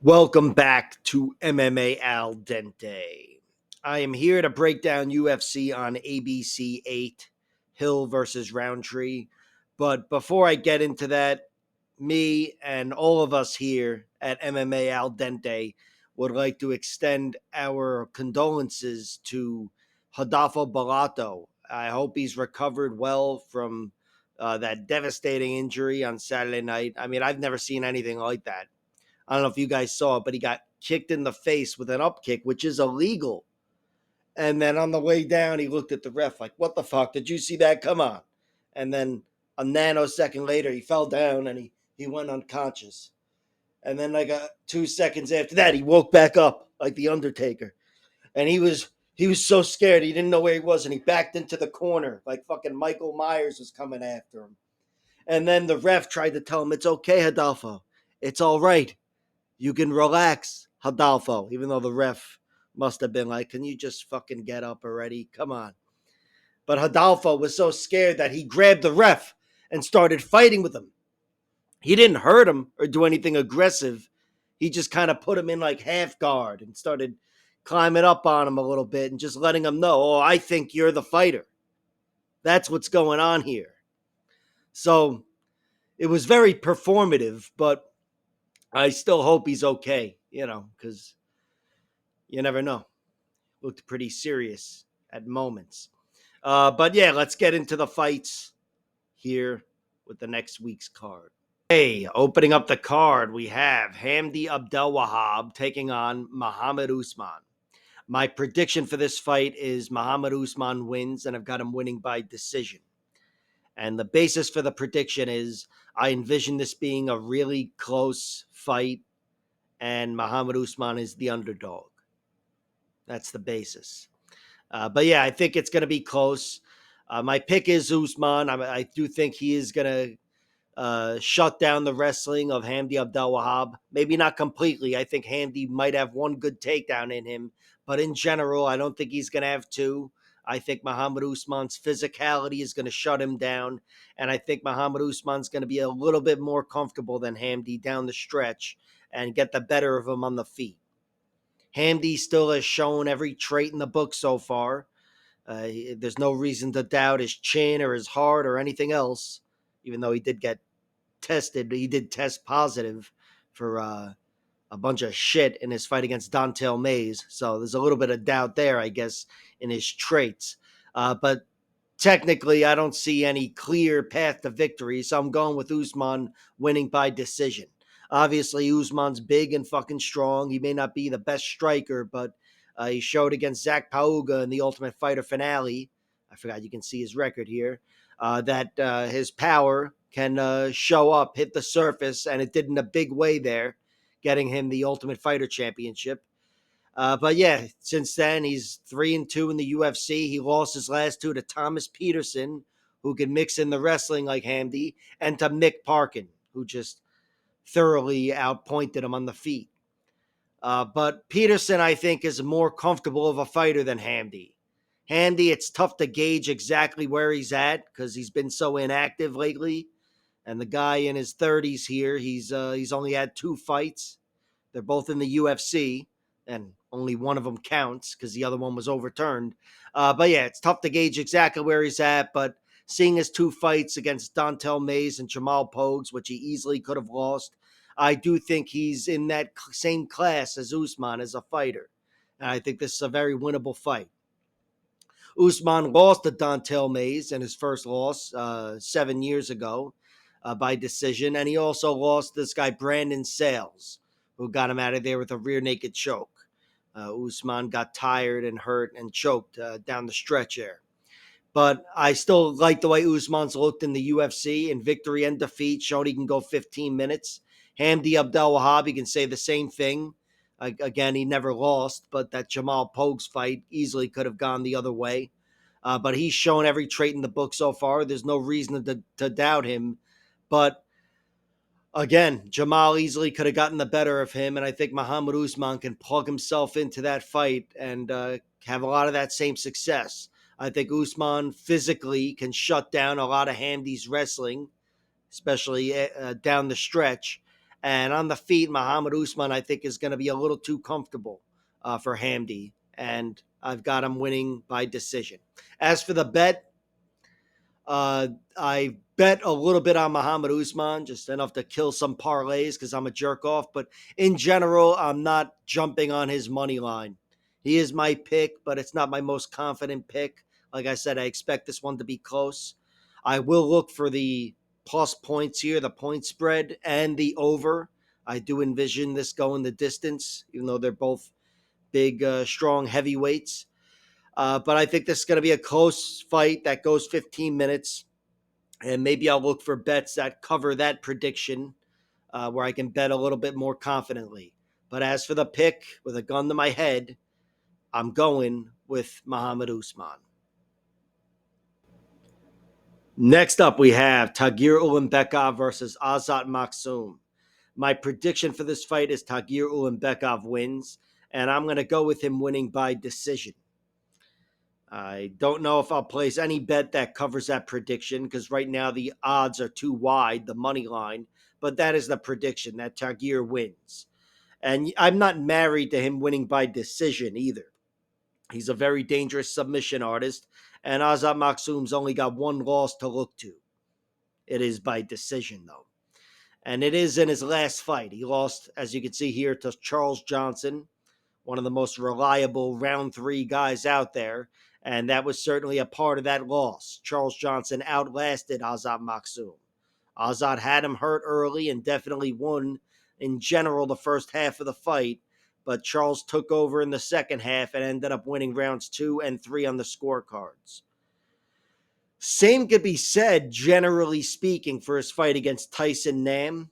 Welcome back to MMA Al Dente. I am here to break down UFC on ABC 8, Hill versus Rountree. But before I get into that, me and all of us here at MMA Al Dente would like to extend our condolences to Rodolfo Bellato. I hope he's recovered well from that devastating injury on Saturday night. I mean, I've never seen anything like that. I don't know if you guys saw it, but he got kicked in the face with an up kick, which is illegal. And then on the way down, he looked at the ref like, what the fuck? Did you see that? Come on. And then a nanosecond later, he fell down and he went unconscious. And then like 2 seconds after that, he woke back up like the Undertaker. And he was so scared he didn't know where he was, and he backed into the corner like fucking Michael Myers was coming after him. And then the ref tried to tell him, it's okay, Rodolfo. It's all right. You can relax, Rodolfo, even though the ref must have been like, can you just fucking get up already? Come on. But Rodolfo was so scared that he grabbed the ref and started fighting with him. He didn't hurt him or do anything aggressive. He just kind of put him in like half guard and started climbing up on him a little bit and just letting him know, oh, I think you're the fighter. That's what's going on here. So it was very performative, but I still hope he's okay, because you never know. Looked pretty serious at moments. But yeah, let's get into the fights here with the next week's card. Hey, opening up the card, we have Hamdy Abdelwehab taking on Mohammed Usman. My prediction for this fight is Mohammed Usman wins, and I've got him winning by decision. And the basis for the prediction is I envision this being a really close fight, and Mohammed Usman is the underdog. That's the basis. But yeah, I think it's going to be close. My pick is Usman. I do think he is going to shut down the wrestling of Hamdy Abdelwehab. Maybe not completely. I think Hamdy might have one good takedown in him. But in general, I don't think he's going to have two. I think Mohammed Usman's physicality is going to shut him down. And I think Mohammed Usman's going to be a little bit more comfortable than Hamdy down the stretch and get the better of him on the feet. Hamdy still has shown every trait in the book so far. There's no reason to doubt his chin or his heart or anything else, even though he did get tested. He did test positive for a bunch of shit in his fight against Dontel Mays. So there's a little bit of doubt there, I guess, in his traits. But technically, I don't see any clear path to victory. So I'm going with Usman winning by decision. Obviously, Usman's big and fucking strong. He may not be the best striker, but he showed against Zach Pauga in the Ultimate Fighter finale. I forgot you can see his record here. That his power can show up, hit the surface, and it did in a big way there, getting him the Ultimate Fighter championship. But yeah, since then he's 3-2 in the UFC. He lost his last two to Thomas Peterson, who can mix in the wrestling like Hamdy, and to Mick Parkin, who just thoroughly outpointed him on the feet. But Peterson, I think, is more comfortable of a fighter than Hamdy. Hamdy, it's tough to gauge exactly where he's at because he's been so inactive lately. And the guy in his 30s here, he's only had two fights. They're both in the UFC, and only one of them counts because the other one was overturned. But yeah, it's tough to gauge exactly where he's at. But seeing his two fights against Dontel Mays and Jamal Pogues, which he easily could have lost, I do think he's in that same class as Usman as a fighter. And I think this is a very winnable fight. Usman lost to Dontel Mays in his first loss 7 years ago by decision. And he also lost this guy, Brandon Sales, who got him out of there with a rear naked choke. Usman got tired and hurt and choked down the stretch there. But I still like the way Usman's looked in the UFC in victory and defeat, showing he can go 15 minutes. Hamdy Abdelwehab, he can say the same thing. Again, he never lost, but that Jamal Pogues fight easily could have gone the other way. But he's shown every trait in the book so far. There's no reason to doubt him. But again, Jamal easily could have gotten the better of him, and I think Mohammed Usman can plug himself into that fight and have a lot of that same success. I think Usman physically can shut down a lot of Hamdy's wrestling, especially down the stretch. And on the feet, Muhammad Usman, I think, is going to be a little too comfortable for Hamdy. And I've got him winning by decision. As for the bet, uh, I bet a little bit on Muhammad Usman, just enough to kill some parlays because I'm a jerk off. But in general, I'm not jumping on his money line. He is my pick, but it's not my most confident pick. Like I said, I expect this one to be close. I will look for the plus points here, the point spread, and the over. I do envision this going the distance, even though they're both big, strong heavyweights. But I think this is going to be a close fight that goes 15 minutes. And maybe I'll look for bets that cover that prediction where I can bet a little bit more confidently. But as for the pick, with a gun to my head, I'm going with Muhammad Usman. Next up, we have Tagir Ulenbekov versus Azat Maksum. My prediction for this fight is Tagir Ulenbekov wins, and I'm going to go with him winning by decision. I don't know if I'll place any bet that covers that prediction because right now the odds are too wide, the money line. But that is the prediction that Tagir wins. And I'm not married to him winning by decision either. He's a very dangerous submission artist, and Azat Maksum's only got one loss to look to. It is by decision, though. And it is in his last fight. He lost, as you can see here, to Charles Johnson, one of the most reliable round three guys out there. And that was certainly a part of that loss. Charles Johnson outlasted Azat Maksum. Azat had him hurt early and definitely won in general the first half of the fight, but Charles took over in the second half and ended up winning rounds 2 and 3 on the scorecards. Same could be said, generally speaking, for his fight against Tyson Nam,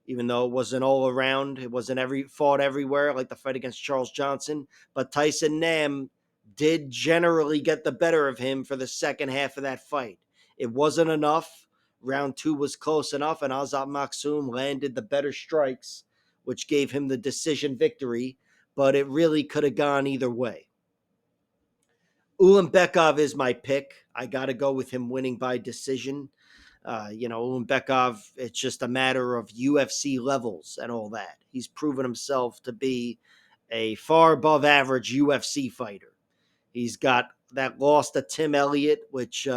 even though it wasn't all around. It wasn't fought everywhere like the fight against Charles Johnson. But Tyson Nam did generally get the better of him for the second half of that fight. It wasn't enough. Round 2 was close enough, and Azat Maksum landed the better strikes, which gave him the decision victory. But it really could have gone either way. Ulenbekov is my pick. I got to go with him winning by decision. Ulenbekov, it's just a matter of UFC levels and all that. He's proven himself to be a far above average UFC fighter. He's got that loss to Tim Elliott, which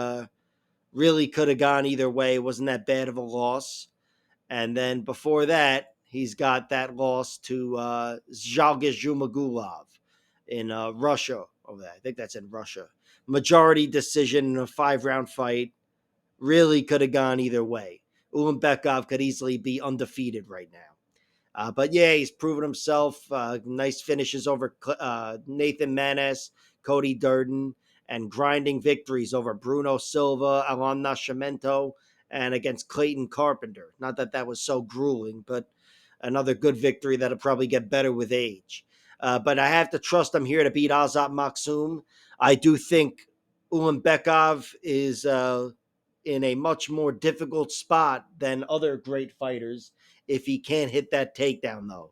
really could have gone either way. It wasn't that bad of a loss. And then before that, he's got that loss to Zheleznyakova in Russia. I think that's in Russia. Majority decision in a 5-round fight. Really could have gone either way. Ulenbekov could easily be undefeated right now. But yeah, he's proven himself. Nice finishes over Nathan Manes, Cody Durden, and grinding victories over Bruno Silva, Alan Nascimento, and against Clayton Carpenter. Not that that was so grueling, but another good victory that'll probably get better with age. But I have to trust him here to beat Azat Maksum. I do think Ulenbekov is in a much more difficult spot than other great fighters if he can't hit that takedown, though.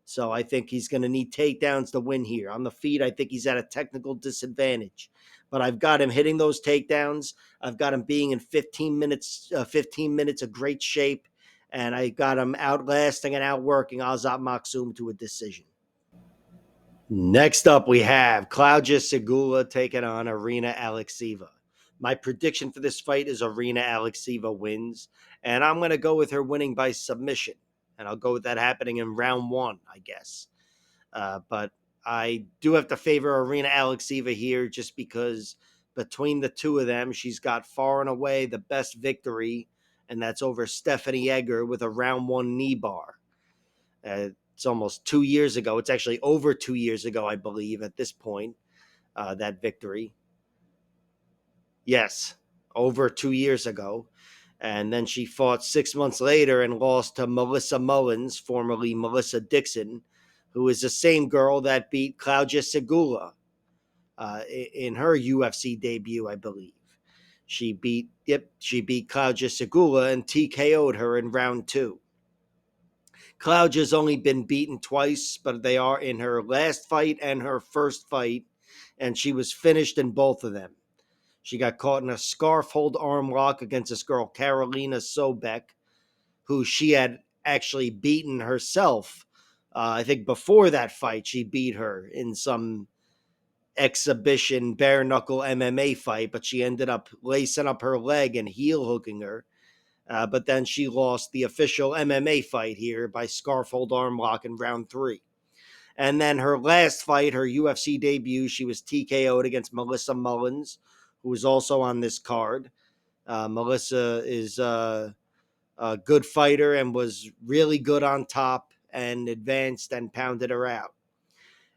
So I think he's going to need takedowns to win here. On the feet, I think he's at a technical disadvantage. But I've got him hitting those takedowns. I've got him being in 15 minutes of great shape. And I got him outlasting and outworking Azat Maksum to a decision. Next up, we have Klaudia Sygula taking on Irina Alekseeva. My prediction for this fight is Irina Alekseeva wins, and I'm going to go with her winning by submission. And I'll go with that happening in round 1, I guess. But I do have to favor Irina Alekseeva here just because between the two of them, she's got far and away the best victory, and that's over Stephanie Egger with a round 1 knee bar. It's almost 2 years ago. It's actually over 2 years ago, I believe, at this point, that victory. Yes, over 2 years ago. And then she fought 6 months later and lost to Melissa Mullins, formerly Melissa Dixon, who is the same girl that beat Klaudia Sygula in her UFC debut, I believe. She beat Klaudia Sygula and TKO'd her in round 2. Klaudia's only been beaten twice, but they are in her last fight and her first fight, and she was finished in both of them. She got caught in a scarf hold arm lock against this girl, Karolina Sobek, who she had actually beaten herself. I think before that fight, she beat her in some exhibition bare knuckle MMA fight, but she ended up lacing up her leg and heel hooking her. But then she lost the official MMA fight here by scarf hold arm lock in round 3. And then her last fight, her UFC debut, she was TKO'd against Melissa Mullins, who was also on this card. Melissa is a good fighter and was really good on top and advanced and pounded her out.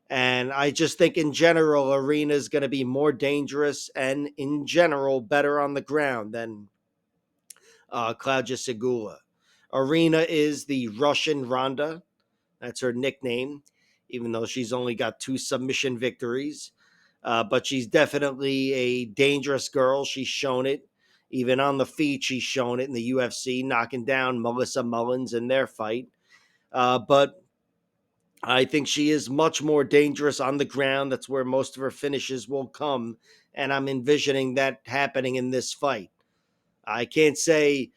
And I just think in general, Irina is going to be more dangerous and in general better on the ground than Klaudia Sygula. Irina is the Russian Ronda. That's her nickname, even though she's only got 2 submission victories. But she's definitely a dangerous girl. She's shown it. Even on the feet, she's shown it in the UFC, knocking down Melissa Mullins in their fight. But I think she is much more dangerous on the ground. That's where most of her finishes will come. And I'm envisioning that happening in this fight. I can't say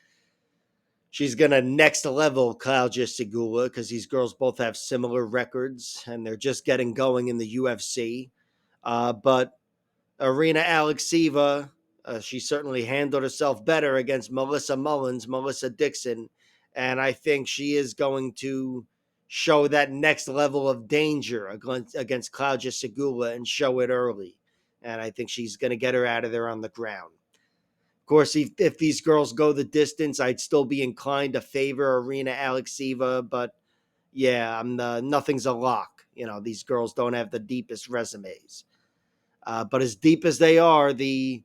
she's going to next level Klaudia Sygula because these girls both have similar records and they're just getting going in the UFC. But Irina Alekseeva, she certainly handled herself better against Melissa Mullins, Melissa Dixon, and I think she is going to show that next level of danger against Klaudia Sygula and show it early. And I think she's going to get her out of there on the ground. Of course, if these girls go the distance, I'd still be inclined to favor Irina Alekseeva, but yeah, nothing's a lock. These girls don't have the deepest resumes. But as deep as they are, the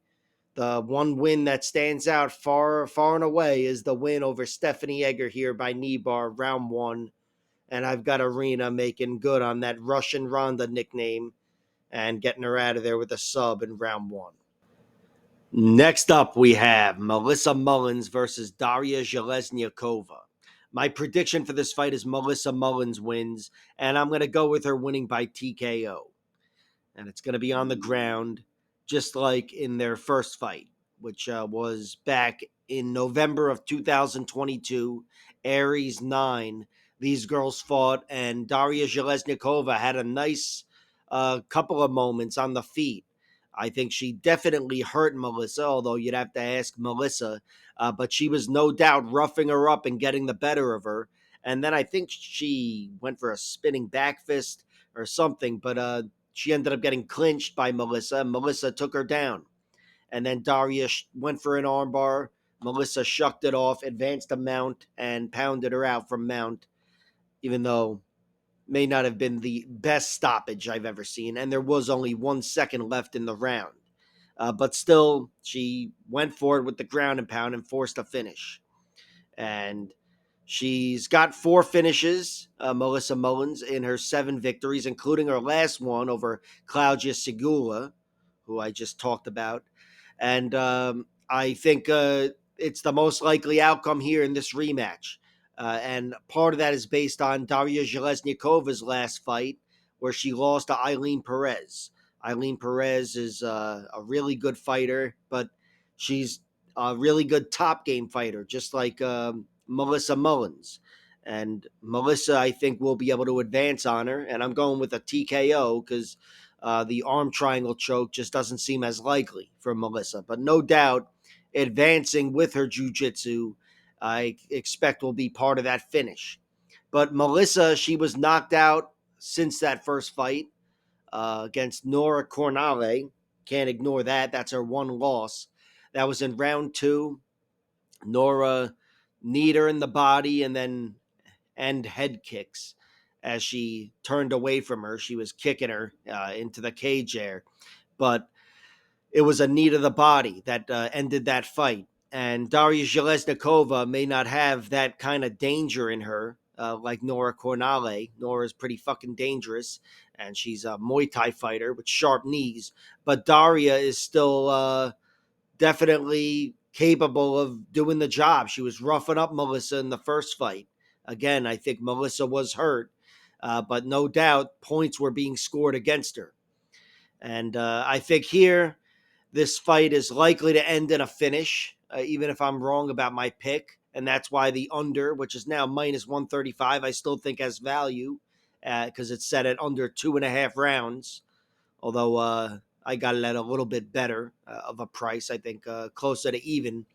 one win that stands out far and away is the win over Stephanie Egger here by knee bar, round 1. And I've got Irina making good on that Russian Ronda nickname and getting her out of there with a sub in round 1. Next up, we have Melissa Mullins versus Daria Zheleznyakova. My prediction for this fight is Melissa Mullins wins, and I'm going to go with her winning by TKO. And it's going to be on the ground, just like in their first fight, which was back in November of 2022, Aries 9. These girls fought, and Daria Zheleznyakova had a nice couple of moments on the feet. I think she definitely hurt Melissa, although you'd have to ask Melissa. But she was no doubt roughing her up and getting the better of her. And then I think she went for a spinning back fist or something, but she ended up getting clinched by Melissa, and Melissa took her down. And then Daria went for an armbar. Melissa shucked it off, advanced to mount, and pounded her out from mount, even though may not have been the best stoppage I've ever seen. And there was only 1 second left in the round. But still, she went forward with the ground and pound and forced a finish. And she's got 4 finishes, Melissa Mullins, in her 7 victories, including her last one over Klaudia Sygula, who I just talked about. And I think it's the most likely outcome here in this rematch. And part of that is based on Daria Zheleznykova's last fight, where she lost to Eileen Perez. Eileen Perez is a really good fighter, but she's a really good top game fighter, just like Melissa Mullins. And Melissa, I think, will be able to advance on her. And I'm going with a TKO because the arm triangle choke just doesn't seem as likely for Melissa. But no doubt, advancing with her jiu-jitsu, I expect will be part of that finish. But Melissa, she was knocked out since that first fight against Nora Cornale. Can't ignore that. That's her one loss. That was in round 2. Nora kneed her in the body and then head kicks as she turned away from her. She was kicking her into the cage there. But it was a knee to the body that ended that fight. And Daria Zheleznyakova may not have that kind of danger in her like Nora Cornale. Nora's pretty fucking dangerous, and she's a Muay Thai fighter with sharp knees. But Daria is still definitely capable of doing the job. She was roughing up Melissa in the first fight. Again, I think Melissa was hurt, but no doubt points were being scored against her. And I think here, this fight is likely to end in a finish, even if I'm wrong about my pick. and that's why the under, which is now minus 135, I still think has value because it's set at under 2.5 rounds. Although I got it at a little bit better of a price, I think closer to even.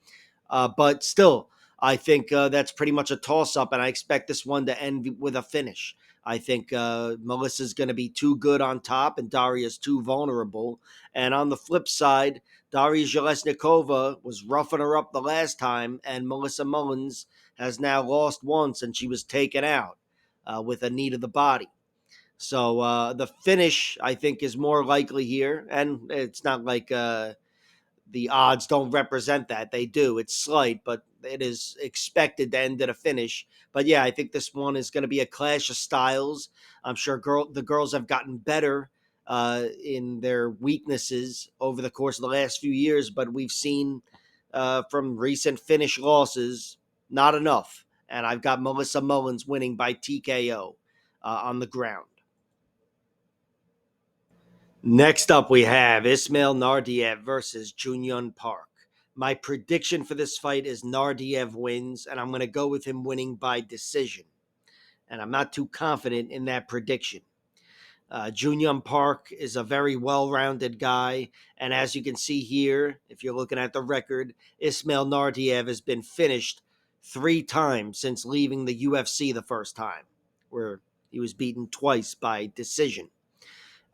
But still, I think that's pretty much a toss up, and I expect this one to end with a finish. I think Melissa's going to be too good on top, and Daria's too vulnerable. And on the flip side, Daria Zheleznyakova was roughing her up the last time, and Melissa Mullins has now lost once, and she was taken out with a knee to the body. So the finish, I think, is more likely here, and it's not like the odds don't represent that. They do. It's slight, but it is expected to end at a finish. But yeah, I think this one is going to be a clash of styles. I'm sure the girls have gotten better in their weaknesses over the course of the last few years, but we've seen from recent finish losses, not enough. And I've got Melissa Mullins winning by TKO on the ground. Next up, we have Ismael Nardiev versus Junhyun Park. My prediction for this fight is Nardiev wins, and I'm going to go with him winning by decision. And I'm not too confident in that prediction. Junhyun Park is a very well-rounded guy, and as you can see here, if you're looking at the record, Ismael Nardiev has been finished 3 times since leaving the UFC the first time, where he was beaten twice by decision.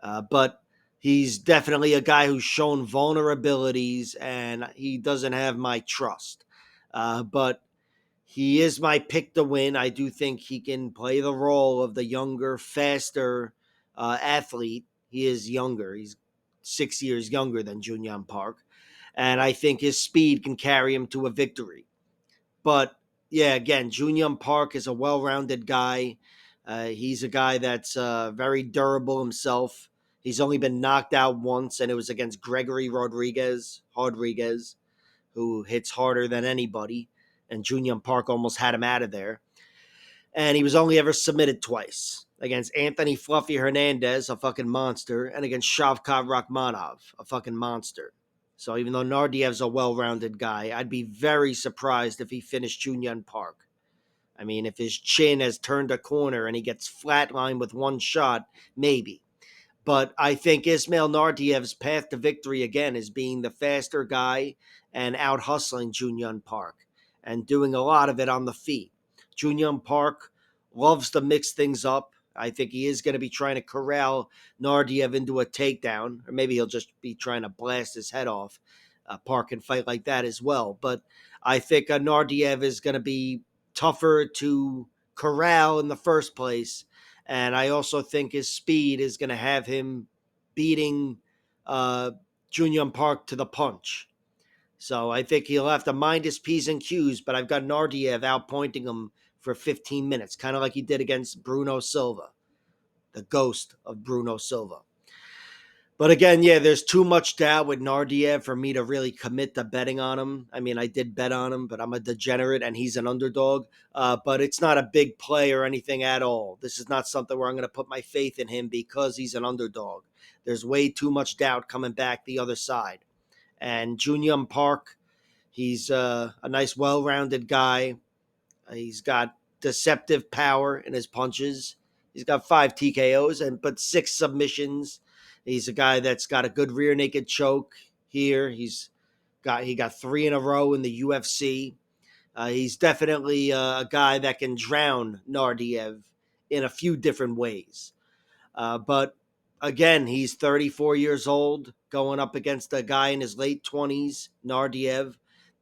But he's definitely a guy who's shown vulnerabilities, and he doesn't have my trust. But he is my pick to win. I do think he can play the role of the younger, faster athlete. He is younger. He's 6 years younger than Junhyun Park. And I think his speed can carry him to a victory. But yeah, again, Junhyun Park is a well-rounded guy. He's a guy that's very durable himself. He's only been knocked out once, and it was against Gregory Rodriguez, who hits harder than anybody. And Junhyun Park almost had him out of there. And he was only ever submitted twice against Anthony Fluffy Hernandez, a fucking monster, and against Shavkat Rakhmonov, a fucking monster. So even though Nardiev's a well-rounded guy, I'd be very surprised if he finished Junhyun Park. I mean, if his chin has turned a corner and he gets flatlined with one shot, maybe. But I think Ismael Nardiev's path to victory again is being the faster guy and out hustling Junhyun Park and doing a lot of it on the feet. Junhyun Park loves to mix things up. I think he is going to be trying to corral Nardiev into a takedown, or maybe he'll just be trying to blast his head off. Park can fight like that as well. But I think Nardiev is going to be tougher to corral in the first place. And I also think his speed is going to have him beating Junhyun Park to the punch. So I think he'll have to mind his P's and Q's, but I've got Nardiev outpointing him for 15 minutes, kind of like he did against Bruno Silva, the ghost of Bruno Silva. But again, yeah, there's too much doubt with Nardiev for me to really commit to betting on him. I mean, I did bet on him, but I'm a degenerate and he's an underdog. But it's not a big play or anything at all. This is not something where I'm going to put my faith in him because he's an underdog. There's way too much doubt coming back the other side. And Junhyun Park, he's a nice, well-rounded guy. He's got deceptive power in his punches. He's got 5 TKOs but 6 submissions. He's a guy that's got a good rear naked choke here. He got 3 in a row in the UFC. He's definitely a guy that can drown Nardiev in a few different ways. But again, he's 34 years old, going up against a guy in his late 20s, Nardiev.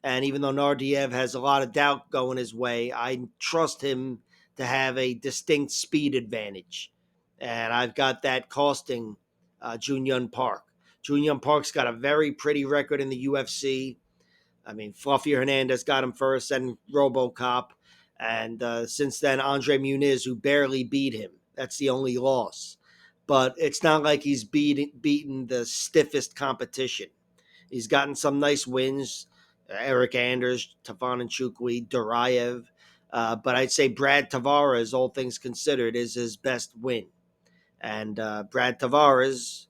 And even though Nardiev has a lot of doubt going his way, I trust him to have a distinct speed advantage. And I've got that costing Junhyun Park. Junhyun Park's got a very pretty record in the UFC. I mean, Fluffy Hernandez got him first, and RoboCop. And since then, Andre Muniz, who barely beat him. That's the only loss. But it's not like he's beaten the stiffest competition. He's gotten some nice wins. Eric Anders, Tafon Nchukwi, Duraev. But I'd say Brad Tavares, all things considered, is his best win. And Brad Tavares,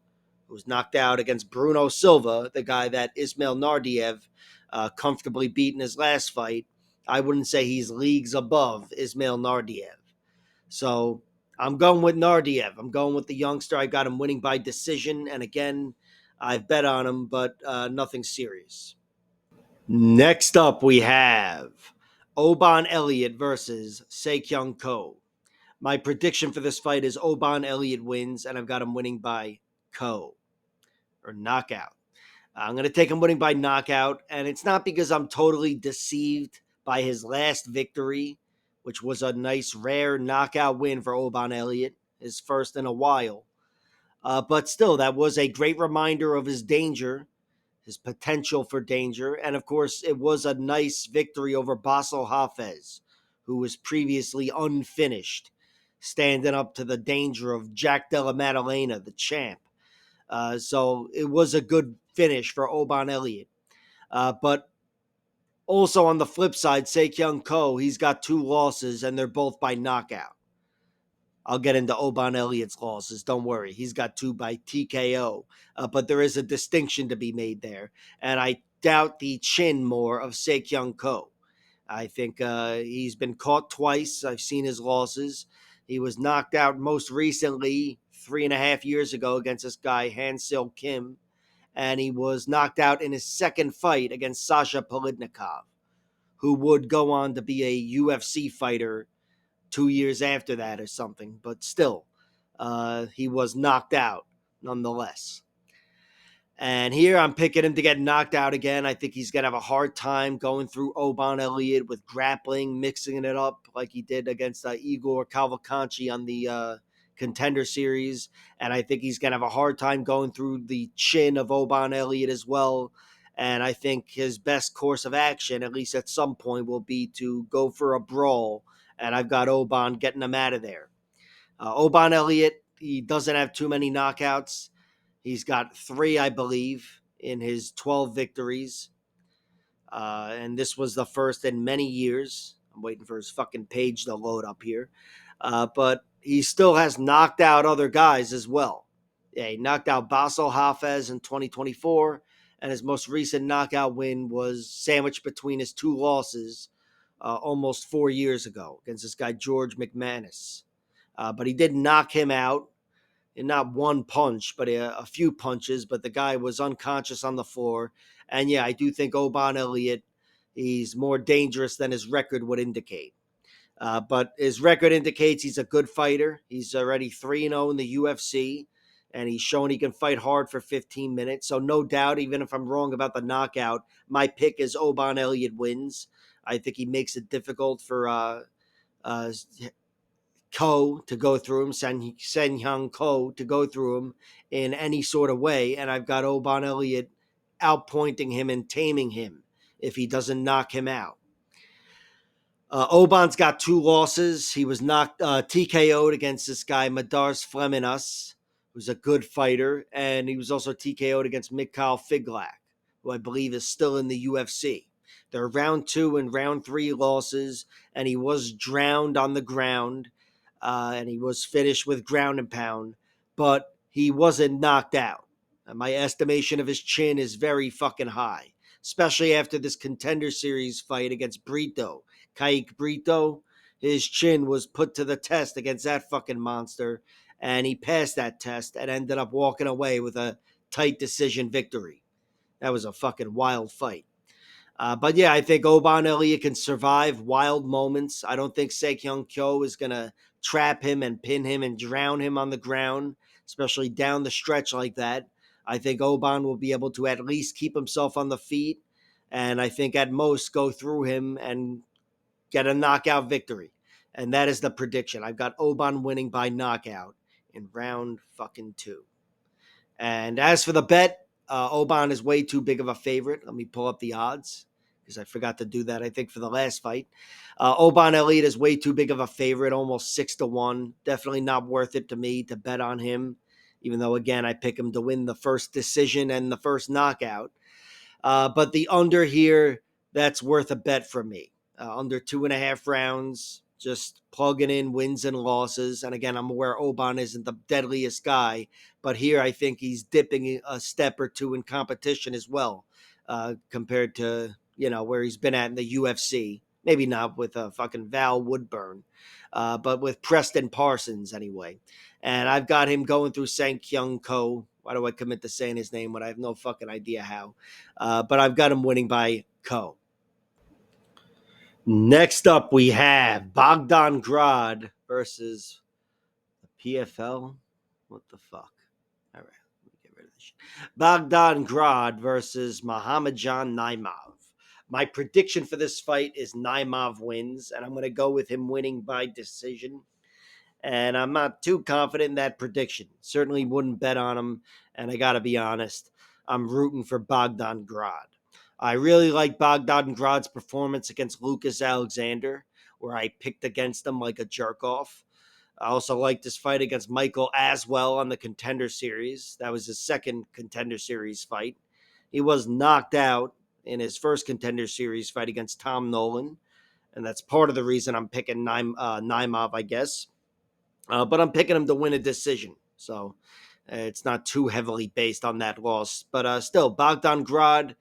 who was knocked out against Bruno Silva, the guy that Ismael Nardiev comfortably beat in his last fight, I wouldn't say he's leagues above Ismael Nardiev. So I'm going with Nardiev. I'm going with the youngster. I got him winning by decision. And again, I've bet on him, but nothing serious. Next up, we have Oban Elliott versus Seok Ko. My prediction for this fight is Oban Elliott wins, and I've got him winning by Ko or knockout. I'm going to take him winning by knockout, and it's not because I'm totally deceived by his last victory, which was a nice, rare knockout win for Oban Elliott, his first in a while. But still, that was a great reminder of his danger, his potential for danger. And of course, it was a nice victory over Basel Hafez, who was previously unfinished, standing up to the danger of Jack Della Maddalena, the champ. So it was a good finish for Oban Elliott. But also on the flip side, Seok Ko, he's got 2 losses, and they're both by knockout. I'll get into Oban Elliott's losses. Don't worry. He's got 2 by TKO. But there is a distinction to be made there. And I doubt the chin more of Seok Ko. I think he's been caught twice. I've seen his losses. He was knocked out most recently 3.5 years ago against this guy, Han-Sil Kim. And he was knocked out in his second fight against Sasha Politnikov, who would go on to be a UFC fighter 2 years after that or something. But still, he was knocked out nonetheless. And here I'm picking him to get knocked out again. I think he's going to have a hard time going through Oban Elliott with grappling, mixing it up like he did against Igor Cavalcanti on the Contender Series. And I think he's going to have a hard time going through the chin of Oban Elliott as well. And I think his best course of action, at least at some point, will be to go for a brawl. And I've got Oban getting him out of there. Oban Elliott, he doesn't have too many knockouts. He's got 3, I believe, in his 12 victories. And this was the first in many years. I'm waiting for his fucking page to load up here. But he still has knocked out other guys as well. Yeah, he knocked out Basel Hafez in 2024. And his most recent knockout win was sandwiched between his 2 losses almost 4 years ago against this guy, George McManus. But he did knock him out in not one punch, but a few punches. But the guy was unconscious on the floor. And yeah, I do think Oban Elliott, he's more dangerous than his record would indicate. But his record indicates he's a good fighter. He's already 3-0 in the UFC, and he's shown he can fight hard for 15 minutes. So no doubt, even if I'm wrong about the knockout, my pick is Oban Elliott wins. I think he makes it difficult for Ko to go through him, Seok Ko to go through him in any sort of way. And I've got Oban Elliott outpointing him and taming him if he doesn't knock him out. Oban's got 2 losses. He was knocked TKO'd against this guy, Madars Fleminas, who's a good fighter. And he was also TKO'd against Mikhail Figlak, who I believe is still in the UFC. They're round 2 and round 3 losses, and he was drowned on the ground. And he was finished with ground and pound, but he wasn't knocked out. And my estimation of his chin is very fucking high, especially after this Contender Series fight against Brito. Kayik Brito, his chin was put to the test against that fucking monster, and he passed that test and ended up walking away with a tight decision victory. That was a fucking wild fight. But yeah, I think Oban Elliott can survive wild moments. I don't think Seok Ko is going to trap him and pin him and drown him on the ground, especially down the stretch like that. I think Oban will be able to at least keep himself on the feet, and I think at most go through him and get a knockout victory. And that is the prediction. I've got Oban winning by knockout in round fucking 2. And as for the bet, Oban is way too big of a favorite. Let me pull up the odds because I forgot to do that, I think, for the last fight. Oban Elliott is way too big of a favorite, almost 6-1. Definitely not worth it to me to bet on him, even though, again, I pick him to win the first decision and the first knockout. But the under here, that's worth a bet for me. Under 2.5 rounds, just plugging in wins and losses. And again, I'm aware Oban isn't the deadliest guy, but here I think he's dipping a step or two in competition as well, compared to, where he's been at in the UFC. Maybe not with fucking Val Woodburn, but with Preston Parsons anyway. And I've got him going through Sang-Kyung Ko. Why do I commit to saying his name when I have no fucking idea how? But I've got him winning by Ko. Next up, we have Bogdan Grad versus the PFL. What the fuck? All right, let me get rid of this shit. Bogdan Grad versus Muhammadjon Naimov. My prediction for this fight is Naimov wins, and I'm going to go with him winning by decision. And I'm not too confident in that prediction. Certainly wouldn't bet on him, and I got to be honest, I'm rooting for Bogdan Grad. I really like Bogdan Grad's performance against Lucas Alexander, where I picked against him like a jerk off. I also liked his fight against Michael Aswell on the Contender Series. That was his second Contender Series fight. He was knocked out in his first Contender Series fight against Tom Nolan, and that's part of the reason I'm picking Naimov, I guess. But I'm picking him to win a decision, so it's not too heavily based on that loss. But still, Bogdan Grad,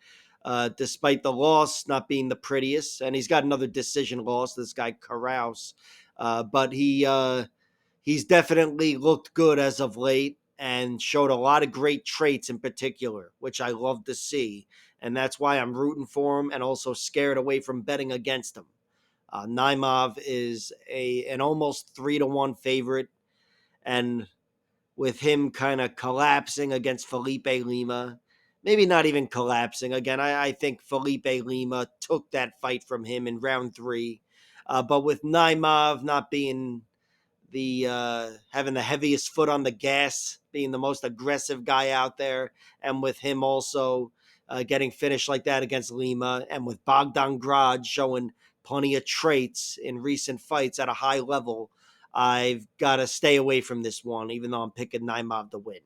despite the loss not being the prettiest, and he's got another decision loss, this guy Carouse, but he's definitely looked good as of late and showed a lot of great traits in particular, which I love to see. And that's why I'm rooting for him and also scared away from betting against him. Naimov is an almost 3-1 favorite. And with him kind of collapsing against Felipe Lima, maybe not even collapsing. Again, I think Felipe Lima took that fight from him in round 3. But with Naimov not being having the heaviest foot on the gas, being the most aggressive guy out there, and with him also getting finished like that against Lima, and with Bogdan Grad showing plenty of traits in recent fights at a high level, I've got to stay away from this one, even though I'm picking Naimov to win.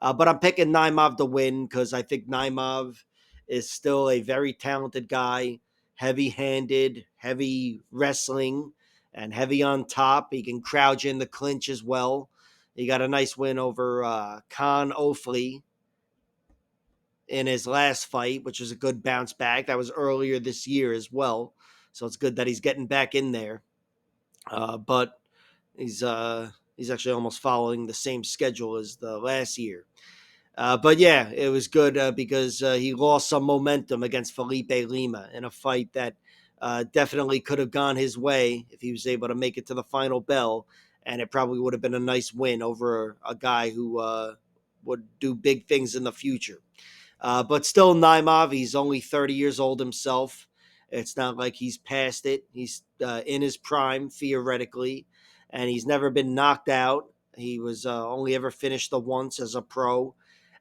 But I'm picking Naimov to win because I think Naimov is still a very talented guy, heavy-handed, heavy wrestling, and heavy on top. He can crouch in the clinch as well. He got a nice win over Khan Ofli in his last fight, which was a good bounce back. That was earlier this year as well. So it's good that he's getting back in there. But he's actually almost following the same schedule as the last year. But yeah, it was good because he lost some momentum against Felipe Lima in a fight that definitely could have gone his way if he was able to make it to the final bell. And it probably would have been a nice win over a guy who would do big things in the future. But still, Naimov, he's only 30 years old himself. It's not like he's past it. He's in his prime, theoretically, and he's never been knocked out. He was only ever finished the once as a pro,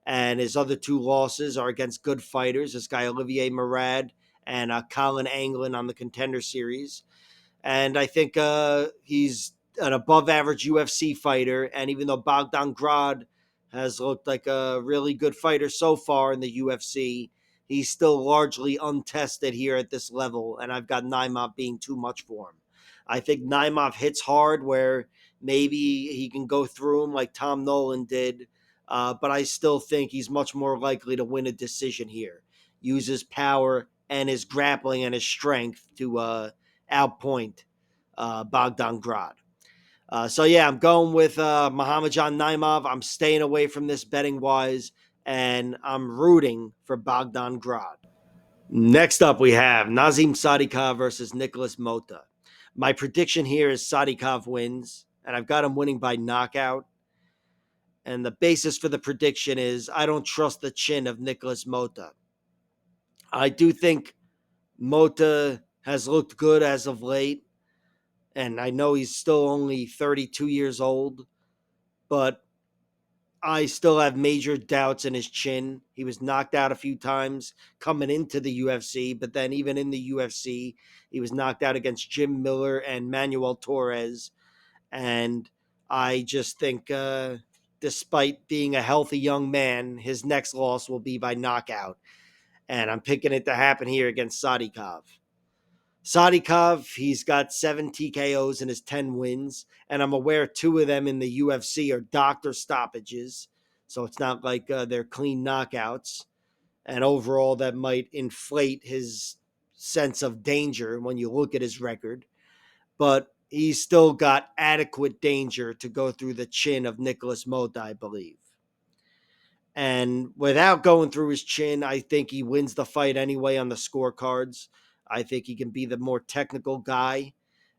and his other 2 losses are against good fighters. This guy, Olivier Murad, and Colin Anglin on the Contender Series. And I think he's an above-average UFC fighter, and even though Bogdan Grad has looked like a really good fighter so far in the UFC, he's still largely untested here at this level, and I've got Naimov being too much for him. I think Naimov hits hard where maybe he can go through him like Tom Nolan did, but I still think he's much more likely to win a decision here. Use his power and his grappling and his strength to outpoint Bogdan Grad. So yeah, I'm going with Muhammadjon Naimov. I'm staying away from this betting wise, and I'm rooting for Bogdan Grad. Next up, we have Nazim Sadykhov versus Nicholas Mota. My prediction here is Sadykhov wins, and I've got him winning by knockout. And the basis for the prediction is I don't trust the chin of Nicholas Mota. I do think Mota has looked good as of late, and I know he's still only 32 years old, but I still have major doubts in his chin. He was knocked out a few times coming into the UFC, but then even in the UFC, he was knocked out against Jim Miller and Manuel Torres. And I just think, despite being a healthy young man, his next loss will be by knockout. And I'm picking it to happen here against Sadykhov. Sadykhov, he's got 7 TKOs in his 10 wins, and I'm aware 2 of them in the UFC are doctor stoppages, so it's not like they're clean knockouts. And overall, that might inflate his sense of danger when you look at his record, but he's still got adequate danger to go through the chin of Nicholas Mota, I believe. And without going through his chin, I think he wins the fight anyway on the scorecards. I think he can be the more technical guy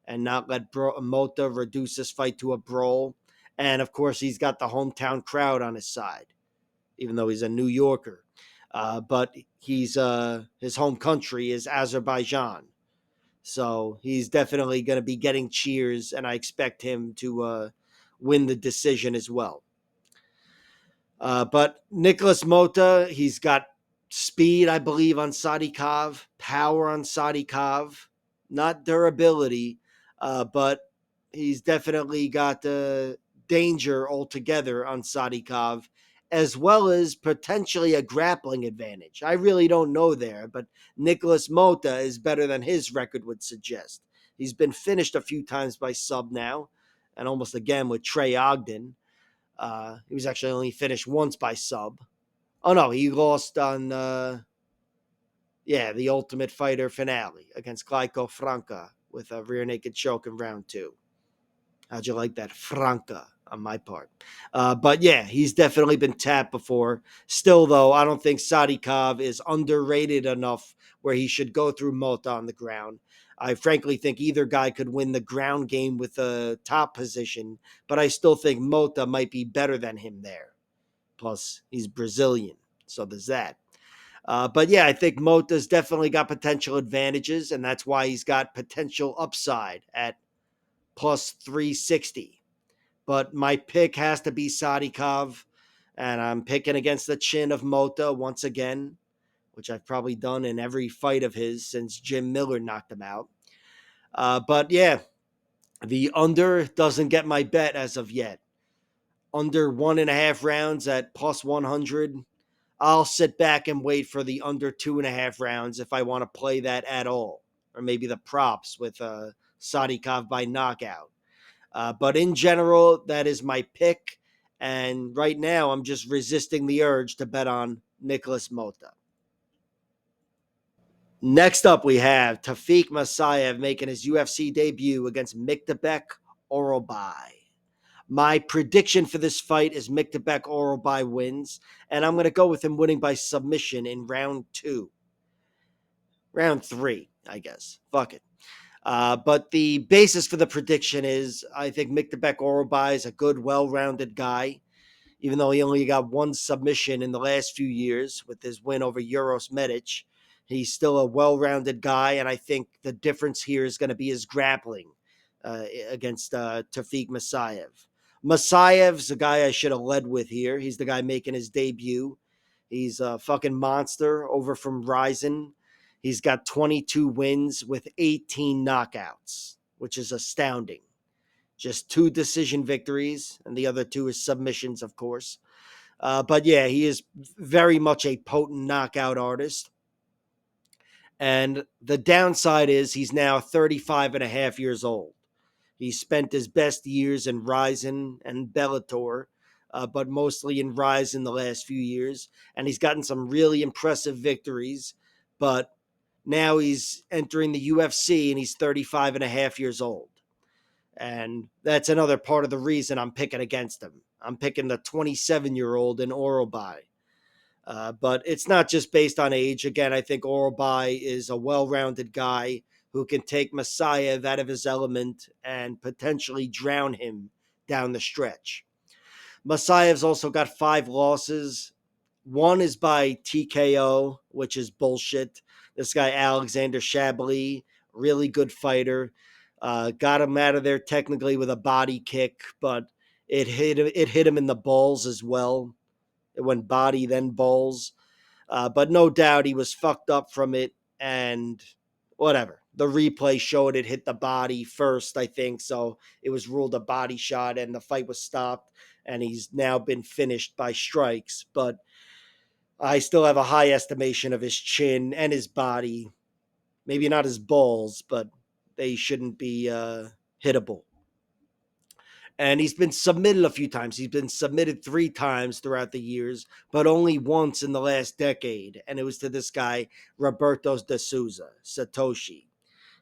and not let Mota reduce this fight to a brawl. And of course, he's got the hometown crowd on his side, even though he's a New Yorker. But he's his home country is Azerbaijan. So he's definitely going to be getting cheers, and I expect him to win the decision as well. But Nicholas Mota, he's got speed, I believe, on Sadykhov, power on Sadykhov, not durability, but he's definitely got danger altogether on Sadykhov, as well as potentially a grappling advantage. I really don't know there, but Nicholas Mota is better than his record would suggest. He's been finished a few times by sub now, and almost again with Trey Ogden. He was actually only finished once by sub. Oh no, he lost on the Ultimate Fighter finale against Glyco Franca with a rear naked choke in round 2. How'd you like that, Franca, on my part? But yeah, he's definitely been tapped before. Still, though, I don't think Sadykhov is underrated enough where he should go through Mota on the ground. I frankly think either guy could win the ground game with a top position, but I still think Mota might be better than him there. Plus, he's Brazilian, so there's that. But yeah, I think Mota's definitely got potential advantages, and that's why he's got potential upside at plus 360. But my pick has to be Sadykhov, and I'm picking against the chin of Mota once again, which I've probably done in every fight of his since Jim Miller knocked him out. But yeah, the under doesn't get my bet as of yet. Under 1.5 rounds at plus 100. I'll sit back and wait for the under 2.5 rounds if I want to play that at all. Or maybe the props with Sadykhov by knockout. But in general, that is my pick. And right now, I'm just resisting the urge to bet on Nicholas Mota. Next up, we have Tafik Masayev making his UFC debut against Miktabek Orobai. My prediction for this fight is Miktabek Orobai wins, and I'm going to go with him winning by submission in round 2. Round 3, I guess. Fuck it. But the basis for the prediction is I think Miktabek Orobai is a good, well-rounded guy, even though he only got one submission in the last few years with his win over Uros Medic. He's still a well-rounded guy, and I think the difference here is going to be his grappling against Tafik Masayev. Masayev's the guy I should have led with here. He's the guy making his debut. He's a fucking monster over from Ryzen. He's got 22 wins with 18 knockouts, which is astounding. Just 2 decision victories, and the other 2 is submissions, of course. But yeah, he is very much a potent knockout artist. And the downside is he's now 35 and a half years old. He spent his best years in Ryzen and Bellator, but mostly in Ryzen the last few years. And he's gotten some really impressive victories, but now he's entering the UFC and he's 35 and a half years old. And that's another part of the reason I'm picking against him. I'm picking the 27-year-old in Orobai. But it's not just based on age. Again, I think Orobai is a well-rounded guy who can take Masayev out of his element and potentially drown him down the stretch. Masayev's also got 5 losses. One is by TKO, which is bullshit. This guy, Alexander Shabli, really good fighter. Got him out of there technically with a body kick, but it hit him in the balls as well. It went body, then balls. But no doubt he was fucked up from it, and whatever. The replay showed it hit the body first, I think, so it was ruled a body shot, and the fight was stopped, and he's now been finished by strikes. But I still have a high estimation of his chin and his body. Maybe not his balls, but they shouldn't be hittable. And he's been submitted a few times. He's been submitted 3 times throughout the years, but only once in the last decade. And it was to this guy, Roberto de Souza, Satoshi.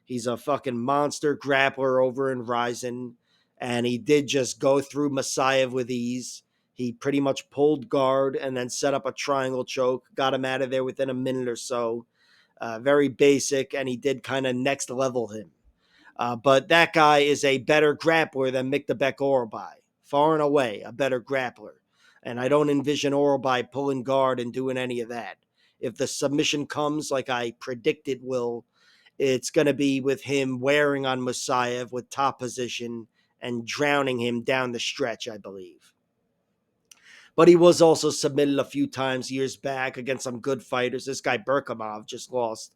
He's a fucking monster grappler over in Ryzen. And he did just go through Masayev with ease. He pretty much pulled guard and then set up a triangle choke, got him out of there within a minute or so. Very basic, and he did kind of next level him. But that guy is a better grappler than Miktabek Orobai. Far and away, a better grappler. And I don't envision Orobai pulling guard and doing any of that. If the submission comes like I predict it will, it's going to be with him wearing on Musayev with top position and drowning him down the stretch, I believe. But he was also submitted a few times years back against some good fighters. This guy Berkamov just lost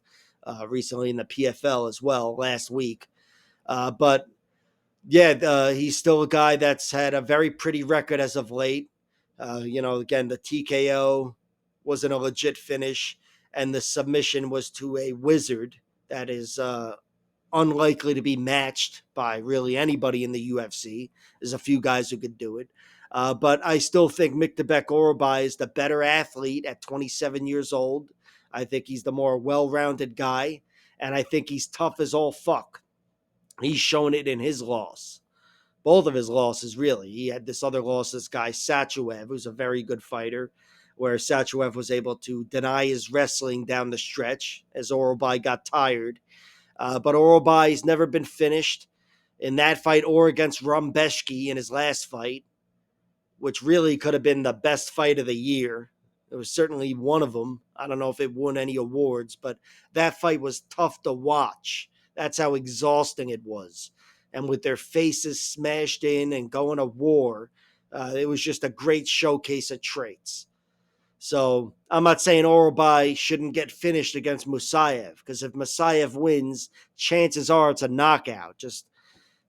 recently in the PFL as well last week. But yeah, he's still a guy that's had a very pretty record as of late. Again, the TKO wasn't a legit finish, and the submission was to a wizard that is unlikely to be matched by really anybody in the UFC. There's a few guys who could do it. But I still think Miktabek Orobai is the better athlete at 27 years old. I think he's the more well-rounded guy, and I think he's tough as all fuck. He's shown it in his loss. Both of his losses, really. He had this other loss, this guy Sadykhov, who's a very good fighter, where Sadykhov was able to deny his wrestling down the stretch as Orobai got tired. But Orobai's never been finished in that fight or against Rumbeshki in his last fight, which really could have been the best fight of the year. It was certainly one of them. I don't know if it won any awards, but that fight was tough to watch. That's how exhausting it was. And with their faces smashed in and going to war, it was just a great showcase of traits. So I'm not saying Orobai shouldn't get finished against Musayev, because if Musayev wins, chances are it's a knockout, just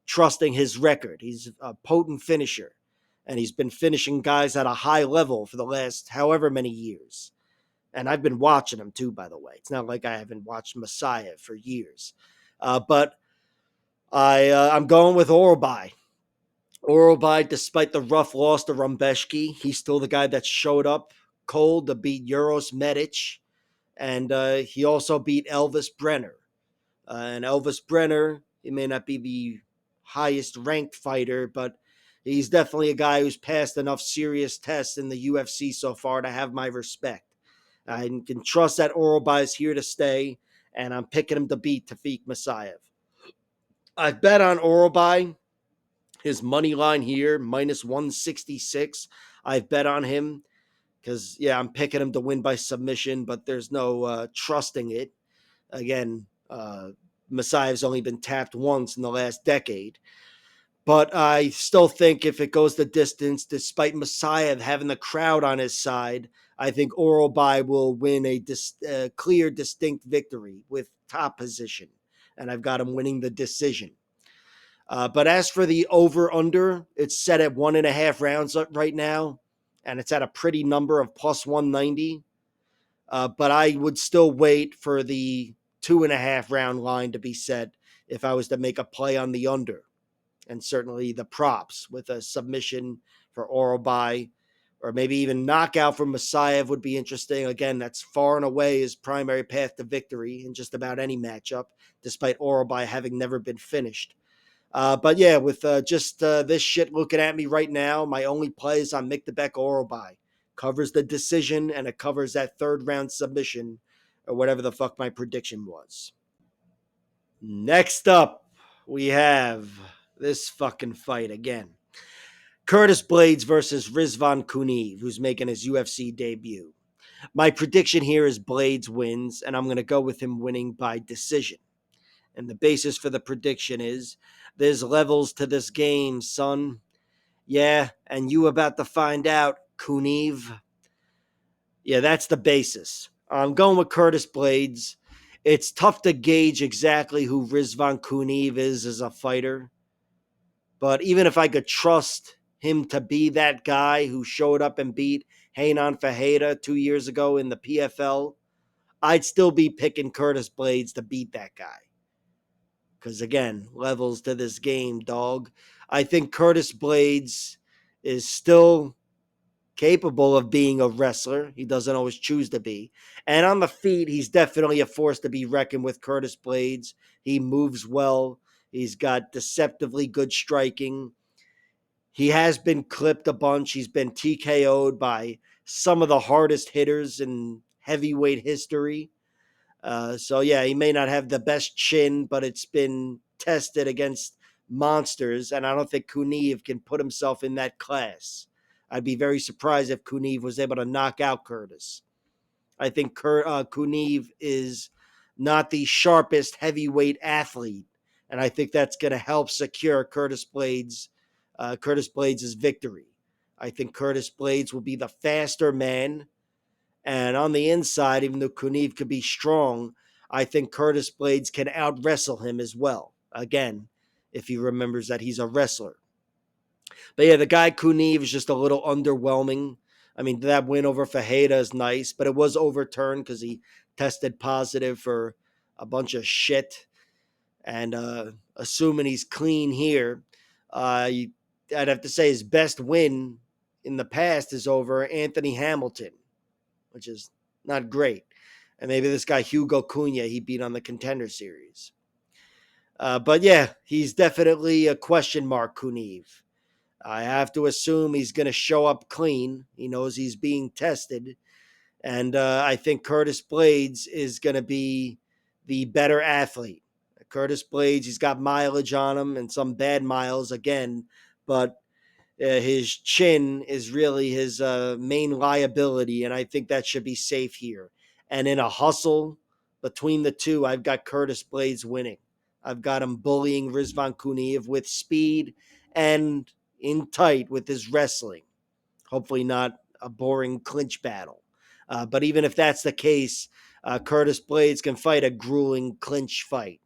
trusting his record. He's a potent finisher, and he's been finishing guys at a high level for the last however many years. And I've been watching him too, by the way. It's not like I haven't watched Musayev for years. But I'm going with Orobai. Orobai, despite the rough loss to Rumbeshki, he's still the guy that showed up cold to beat Uros Medic. And he also beat Elvis Brenner. And Elvis Brenner, he may not be the highest ranked fighter, but he's definitely a guy who's passed enough serious tests in the UFC so far to have my respect. I can trust that Orobai is here to stay, and I'm picking him to beat Tafik Masayev. I've bet on Orobai. His money line here, minus 166. I've bet on him because, yeah, I'm picking him to win by submission, but there's no trusting it. Again, Masayev's only been tapped once in the last decade. But I still think if it goes the distance, despite Masayev having the crowd on his side, I think Orobai will win a clear, distinct victory with top position. And I've got him winning the decision. But as for the over-under, it's set at 1.5 rounds right now, and it's at a pretty number of plus 190. But I would still wait for the 2.5 round line to be set if I was to make a play on the under. And certainly the props with a submission for Orobai, or maybe even knockout for Masayev would be interesting. Again, that's far and away his primary path to victory in just about any matchup, despite Orobai having never been finished. But yeah, with just this shit looking at me right now, my only play is on Miktabek Orobai. Covers the decision, and it covers that 3rd round submission, or whatever the fuck my prediction was. Next up, we have this fucking fight again. Curtis Blades versus Rizvan Kuneev, who's making his UFC debut. My prediction here is Blades wins, and I'm going to go with him winning by decision. And the basis for the prediction is there's levels to this game, son. Yeah, and you about to find out, Kuneev. Yeah, that's the basis. I'm going with Curtis Blades. It's tough to gauge exactly who Rizvan Kuneev is as a fighter. But even if I could trust him to be that guy who showed up and beat Hyeon Fajeda 2 years ago in the PFL, I'd still be picking Curtis Blades to beat that guy. Because again, levels to this game, dog. I think Curtis Blades is still capable of being a wrestler. He doesn't always choose to be. And on the feet, he's definitely a force to be reckoned with, Curtis Blades. He moves well. He's got deceptively good striking. He has been clipped a bunch. He's been TKO'd by some of the hardest hitters in heavyweight history. So, yeah, he may not have the best chin, but it's been tested against monsters. And I don't think Kuniev can put himself in that class. I'd be very surprised if Kuniev was able to knock out Curtis. I think Kuniev is not the sharpest heavyweight athlete, and I think that's going to help secure Curtis Blades' victory. I think Curtis Blades will be the faster man, and on the inside, even though Kuniev could be strong, I think Curtis Blades can out wrestle him as well. Again, if he remembers that he's a wrestler. But yeah, the guy Kuniev is just a little underwhelming. I mean, that win over Fajeda is nice, but it was overturned because he tested positive for a bunch of shit. And assuming he's clean here, I'd have to say his best win in the past is over Anthony Hamilton, which is not great. And maybe this guy Hugo Cunha he beat on the Contender Series. But yeah, he's definitely a question mark, Kuniev. I have to assume he's going to show up clean. He knows he's being tested. And I think Curtis Blades is going to be the better athlete. Curtis Blades, he's got mileage on him and some bad miles again, but his chin is really his main liability, and I think that should be safe here. And in a hustle between the two, I've got Curtis Blades winning. I've got him bullying Rizvan Kuniev with speed and in tight with his wrestling. Hopefully not a boring clinch battle. But even if that's the case, Curtis Blades can fight a grueling clinch fight.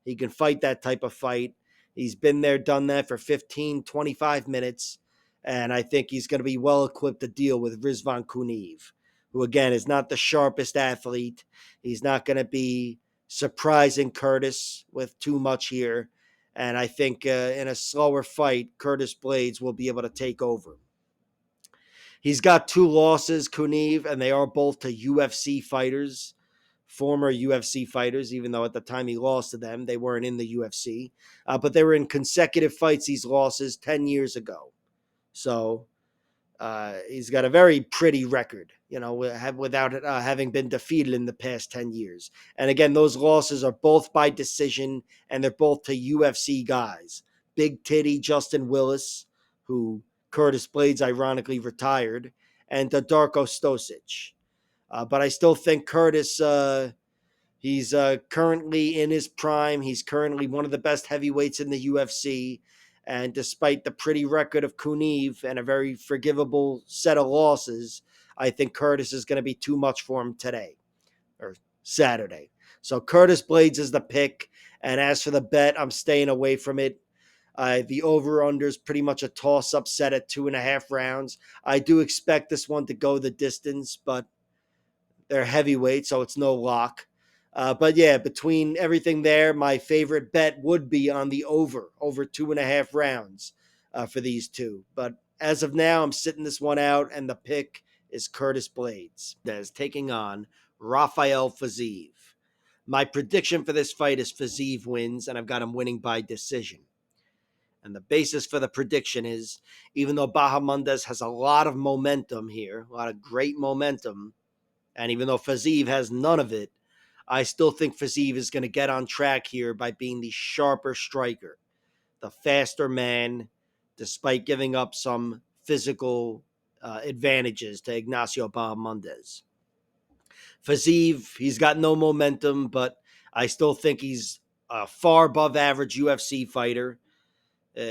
He can fight that type of fight. He's been there, done that for 15, 25 minutes. And I think he's going to be well equipped to deal with Rizvan Kuniev, who, again, is not the sharpest athlete. He's not going to be surprising Curtis with too much here. And I think in a slower fight, Curtis Blades will be able to take over. He's got two losses, Kuniev, and they are both to UFC fighters, former UFC fighters, even though at the time he lost to them, they weren't in the UFC. But they were in consecutive fights, these losses, 10 years ago. So he's got a very pretty record, without having been defeated in the past 10 years. And again, those losses are both by decision, and they're both to UFC guys. Big Titty Justin Willis, who Curtis Blades ironically retired, and to Darko Stosic. But I still think Curtis, he's currently in his prime. He's currently one of the best heavyweights in the UFC. And despite the pretty record of Kuniev and a very forgivable set of losses, I think Curtis is going to be too much for him today or Saturday. So Curtis Blades is the pick. And as for the bet, I'm staying away from it. The over-under is pretty much a toss-up set at 2.5 rounds. I do expect this one to go the distance, but they're heavyweight, so it's no lock. But yeah, between everything there, my favorite bet would be on the over 2.5 rounds for these two. But as of now, I'm sitting this one out, and the pick is Curtis Blades. That is taking on Rafael Fiziev. My prediction for this fight is Fiziev wins, and I've got him winning by decision. And the basis for the prediction is, even though Bahamondes has a lot of momentum here, a lot of great momentum, and even though Fiziev has none of it, I still think Fiziev is going to get on track here by being the sharper striker, the faster man, despite giving up some physical advantages to Ignacio Bahamondes. Fiziev, he's got no momentum, but I still think he's a far above average UFC fighter.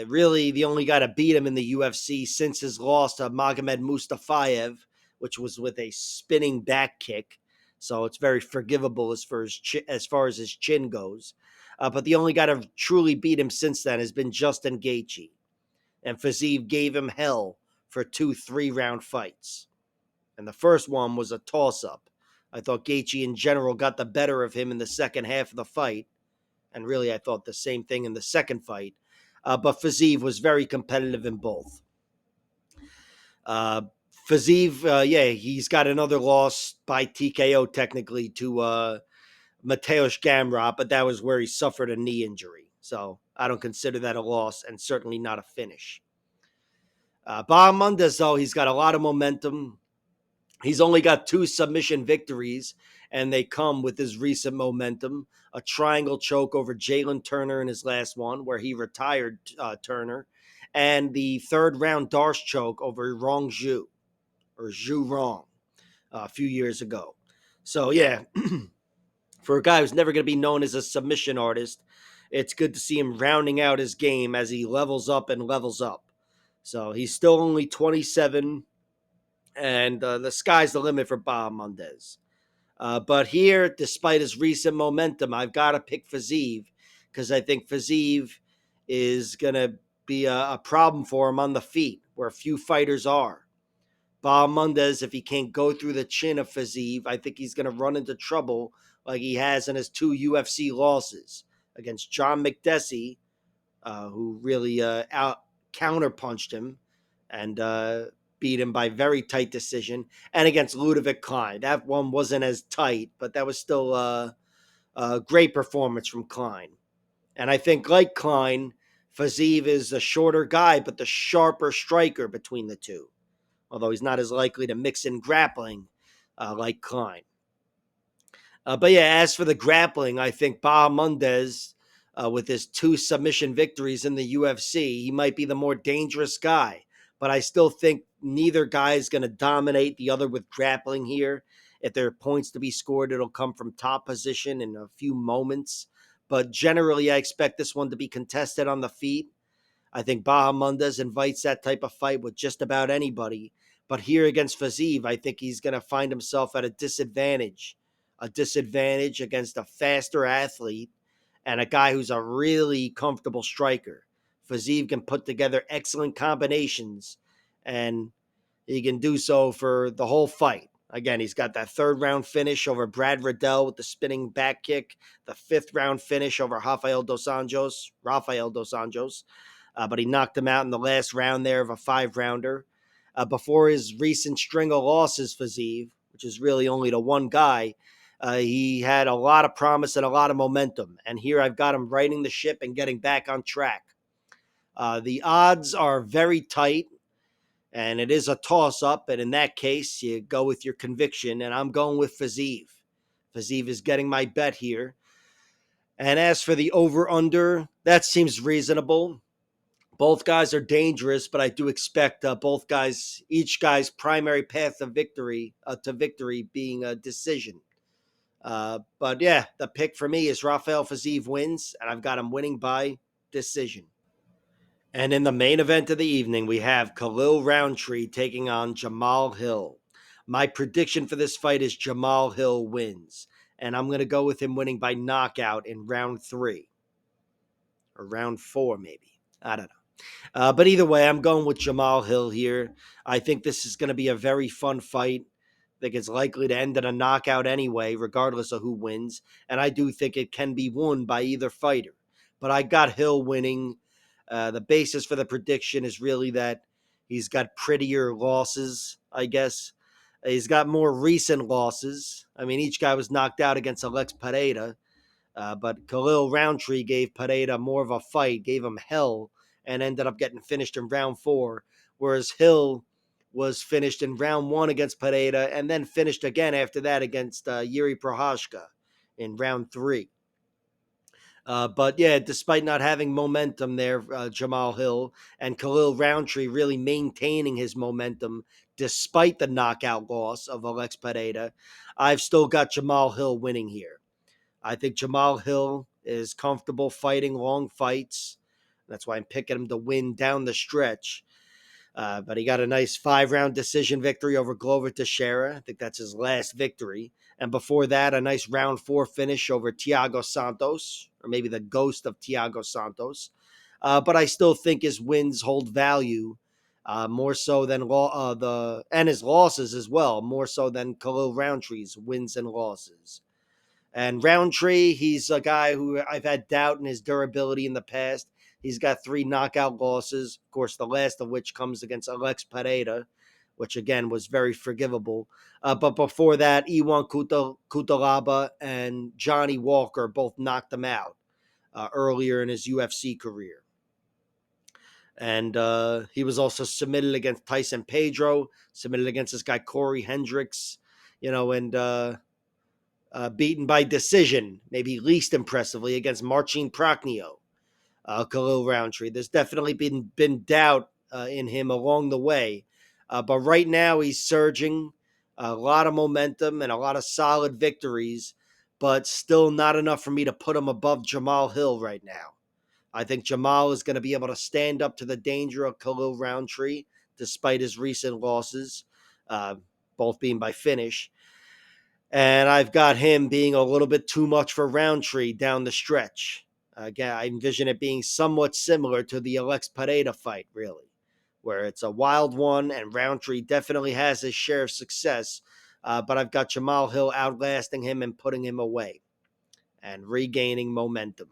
Really, the only guy to beat him in the UFC since his loss to Magomed Mustafayev, which was with a spinning back kick. So it's very forgivable as far as his chin goes. But the only guy to truly beat him since then has been Justin Gaethje. And Fiziev gave him hell for 2 3-round fights. And the first one was a toss-up. I thought Gaethje in general got the better of him in the second half of the fight. And really, I thought the same thing in the second fight. but Fiziev was very competitive in both. Uh, Fiziev, yeah, he's got another loss by TKO technically to Mateusz Gamrot, but that was where he suffered a knee injury. So I don't consider that a loss and certainly not a finish. Bahamondes, though, he's got a lot of momentum. He's only got 2 submission victories, and they come with his recent momentum. A triangle choke over Jalen Turner in his last one, where he retired Turner, and the third round Darce choke over Rong Zhu, or Zhu Rong, a few years ago. So, yeah, for a guy who's never going to be known as a submission artist, it's good to see him rounding out his game as he levels up and levels up. So he's still only 27, and the sky's the limit for Bahamondes. But here, despite his recent momentum, I've got to pick Fiziev because I think Fiziev is going to be a problem for him on the feet, where few fighters are. Bahamondes, if he can't go through the chin of Fiziev, I think he's going to run into trouble like he has in his 2 UFC losses against John McDessie, who really out counterpunched him and beat him by very tight decision, and against Ludovic Klein. That one wasn't as tight, but that was still a great performance from Klein. And I think, like Klein, Fiziev is a shorter guy, but the sharper striker between the two, although he's not as likely to mix in grappling like Klein. But yeah, as for the grappling, I think Bahamondes, with his 2 submission victories in the UFC, he might be the more dangerous guy. But I still think neither guy is going to dominate the other with grappling here. If there are points to be scored, it'll come from top position in a few moments. But generally, I expect this one to be contested on the feet. I think Bahamondes invites that type of fight with just about anybody. But here against Fiziev, I think he's going to find himself at a disadvantage against a faster athlete and a guy who's a really comfortable striker. Fiziev can put together excellent combinations, and he can do so for the whole fight. Again, he's got that 3rd round finish over Brad Riddell with the spinning back kick, the 5th round finish over Rafael Dos Anjos, but he knocked him out in the last round there of a 5-rounder. Before his recent string of losses, Fiziev, which is really only to one guy, he had a lot of promise and a lot of momentum. And here I've got him righting the ship and getting back on track. The odds are very tight, and it is a toss-up. And in that case, you go with your conviction, and I'm going with Fiziev. Fiziev is getting my bet here. And as for the over-under, that seems reasonable. Both guys are dangerous, but I do expect each guy's primary path of victory being a decision. But yeah, the pick for me is Rafael Fiziev wins, and I've got him winning by decision. And in the main event of the evening, we have Khalil Rountree taking on Jamahal Hill. My prediction for this fight is Jamahal Hill wins, and I'm going to go with him winning by knockout in round 3 or round 4, maybe. I don't know. But either way, I'm going with Jamahal Hill here. I think this is going to be a very fun fight. I think it's likely to end in a knockout anyway, regardless of who wins. And I do think it can be won by either fighter. But I got Hill winning. The basis for the prediction is really that he's got prettier losses, I guess. He's got more recent losses. I mean, each guy was knocked out against Alex Pereira. But Khalil Rountree gave Pereira more of a fight, gave him hell, and ended up getting finished in round 4, whereas Hill was finished in round 1 against Pereira and then finished again after that against Yuri Prohashka in round 3. But yeah, despite not having momentum there, Jamahal Hill and Khalil Rountree really maintaining his momentum despite the knockout loss of Alex Pereira, I've still got Jamahal Hill winning here. I think Jamahal Hill is comfortable fighting long fights. That's why I'm picking him to win down the stretch. But he got a nice 5-round decision victory over Glover Teixeira. I think that's his last victory. And before that, a nice round 4 finish over Thiago Santos, or maybe the ghost of Thiago Santos. But I still think his wins hold value more so than and his losses as well, more so than Khalil Rountree's wins and losses. And Rountree, he's a guy who I've had doubt in his durability in the past. He's got 3 knockout losses, of course, the last of which comes against Alex Pereira, which again was very forgivable. But before that, Iwan Kutalaba and Johnny Walker both knocked him out earlier in his UFC career. And he was also submitted against Tyson Pedro, submitted against this guy Corey Hendricks, and beaten by decision, maybe least impressively, against Marcin Prachnio, Khalil Rountree. There's definitely been doubt in him along the way. But right now he's surging, a lot of momentum and a lot of solid victories, but still not enough for me to put him above Jamahal Hill right now. I think Jamahal is going to be able to stand up to the danger of Khalil Rountree, despite his recent losses, uh, both being by finish. And I've got him being a little bit too much for Rountree down the stretch. Again, I envision it being somewhat similar to the Alex Pereira fight, really, where it's a wild one, and Rountree definitely has his share of success. But I've got Jamahal Hill outlasting him and putting him away and regaining momentum.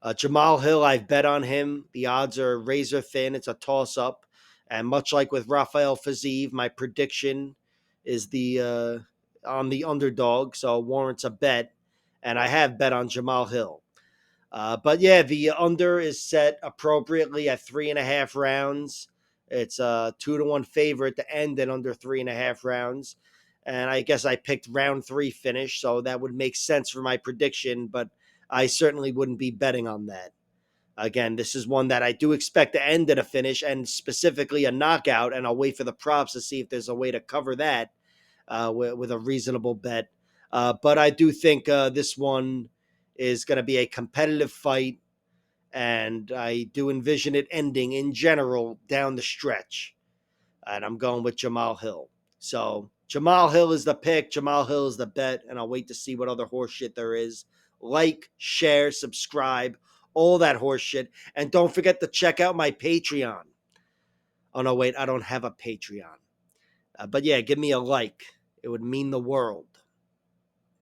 Jamahal Hill, I've bet on him. The odds are razor thin. It's a toss up. And much like with Rafael Fiziev, my prediction is on the underdog, so it warrants a bet. And I have bet on Jamahal Hill. But yeah, the under is set appropriately at 3.5 rounds. It's a 2-1 favorite to end in under 3.5 rounds. And I guess I picked round 3 finish, so that would make sense for my prediction, but I certainly wouldn't be betting on that. Again, this is one that I do expect to end in a finish and specifically a knockout, and I'll wait for the props to see if there's a way to cover that with a reasonable bet. But I do think this one is going to be a competitive fight, and I do envision it ending in general down the stretch. And I'm going with Jamahal Hill. So Jamahal Hill is the pick. Jamahal Hill is the bet, and I'll wait to see what other horse shit there is. Like, share, subscribe, all that horse shit. And don't forget to check out my Patreon. Oh, no, wait, I don't have a Patreon. But yeah, give me a like. It would mean the world.